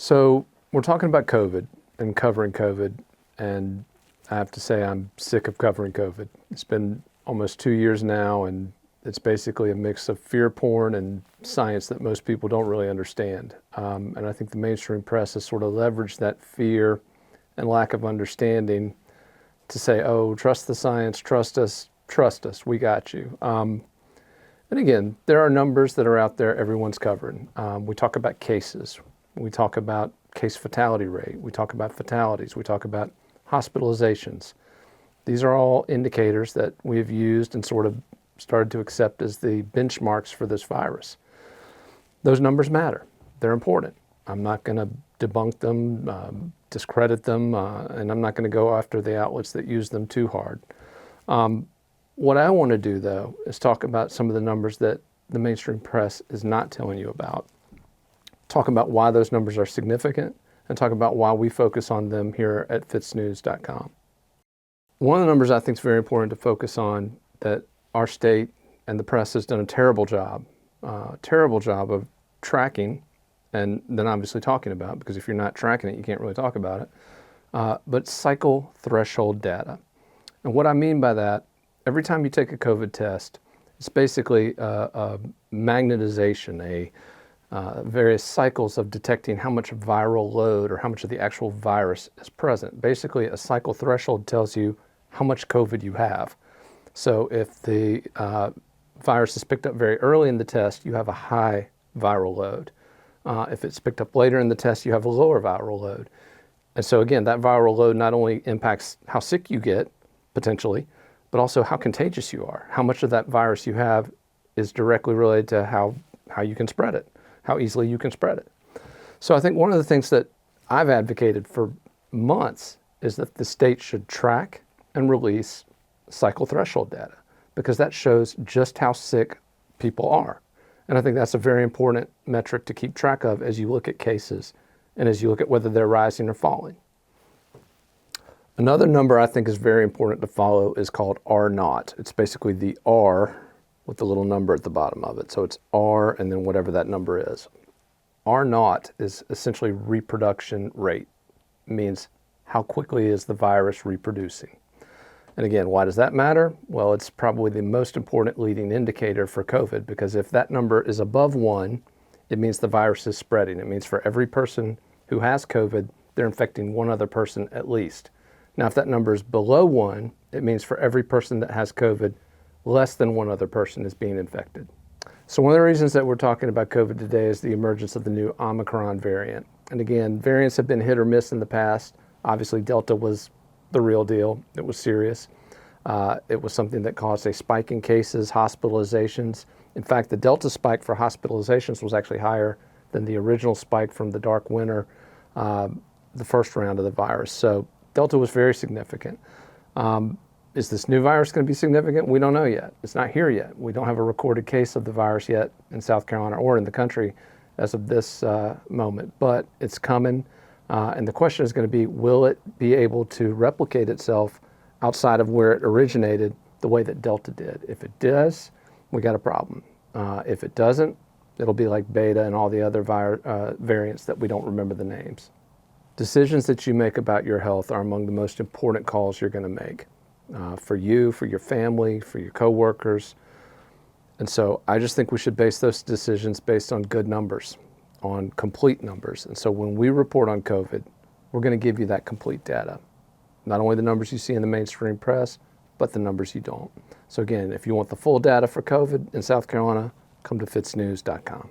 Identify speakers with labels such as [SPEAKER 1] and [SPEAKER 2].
[SPEAKER 1] So we're talking about COVID and covering COVID, and I have to say I'm sick of covering COVID. It's been almost 2 years now, and it's basically a mix of fear porn and science that most people don't really understand. And I think the mainstream press has sort of leveraged that fear and lack of understanding to say, oh, trust the science, trust us, we got you. And again, there are numbers that are out there everyone's covering. We talk about cases. We talk about case fatality rate. We talk about fatalities. We talk about hospitalizations. These are all indicators that we've used and sort of started to accept as the benchmarks for this virus. Those numbers matter. They're important. I'm not going to debunk them, discredit them, and I'm not going to go after the outlets that use them too hard. What I want to do, though, is talk about some of the numbers that the mainstream press is not telling you about. Talk about why those numbers are significant, and talk about why we focus on them here at FITSNews.com. One of the numbers I think is very important to focus on that our state and the press has done a terrible job of tracking, and then obviously talking about, because if you're not tracking it, you can't really talk about it, but cycle threshold data. And what I mean by that, every time you take a COVID test, it's basically a magnetization, various cycles of detecting how much viral load or how much of the actual virus is present. Basically, a cycle threshold tells you how much COVID you have. So if the virus is picked up very early in the test, you have a high viral load. If it's picked up later in the test, you have a lower viral load. And so again, that viral load not only impacts how sick you get, potentially, but also how contagious you are. How much of that virus you have is directly related to how you can spread it, how easily you can spread it. So I think one of the things that I've advocated for months is that the state should track and release cycle threshold data, because that shows just how sick people are. And I think that's a very important metric to keep track of as you look at cases and as you look at whether they're rising or falling. Another number I think is very important to follow is called R0. It's basically the R with the little number at the bottom of it. So it's R and then whatever that number is. R0 is essentially reproduction rate. It means how quickly is the virus reproducing. And again, why does that matter? Well, it's probably the most important leading indicator for COVID, because if that number is above 1, it means the virus is spreading. It means for every person who has COVID, they're infecting one other person at least. Now, if that number is below 1, it means for every person that has COVID, less than one other person is being infected. So one of the reasons that we're talking about COVID today is the emergence of the new Omicron variant. And again, variants have been hit or miss in the past. Obviously, Delta was the real deal. It was serious. It was something that caused a spike in cases, hospitalizations. In fact, the Delta spike for hospitalizations was actually higher than the original spike from the dark winter, the first round of the virus. So Delta was very significant. Is this new virus going to be significant? We don't know yet. It's not here yet. We don't have a recorded case of the virus yet in South Carolina or in the country as of this moment, but it's coming. And the question is going to be, will it be able to replicate itself outside of where it originated the way that Delta did? If it does, we got a problem. If it doesn't, it'll be like Beta and all the other variants that we don't remember the names. Decisions that you make about your health are among the most important calls you're going to make for you, for your family, for your coworkers. And so I just think we should base those decisions based on good numbers, on complete numbers. And so when we report on COVID, we're going to give you that complete data. Not only the numbers you see in the mainstream press, but the numbers you don't. So again, if you want the full data for COVID in South Carolina, come to FITSNews.com.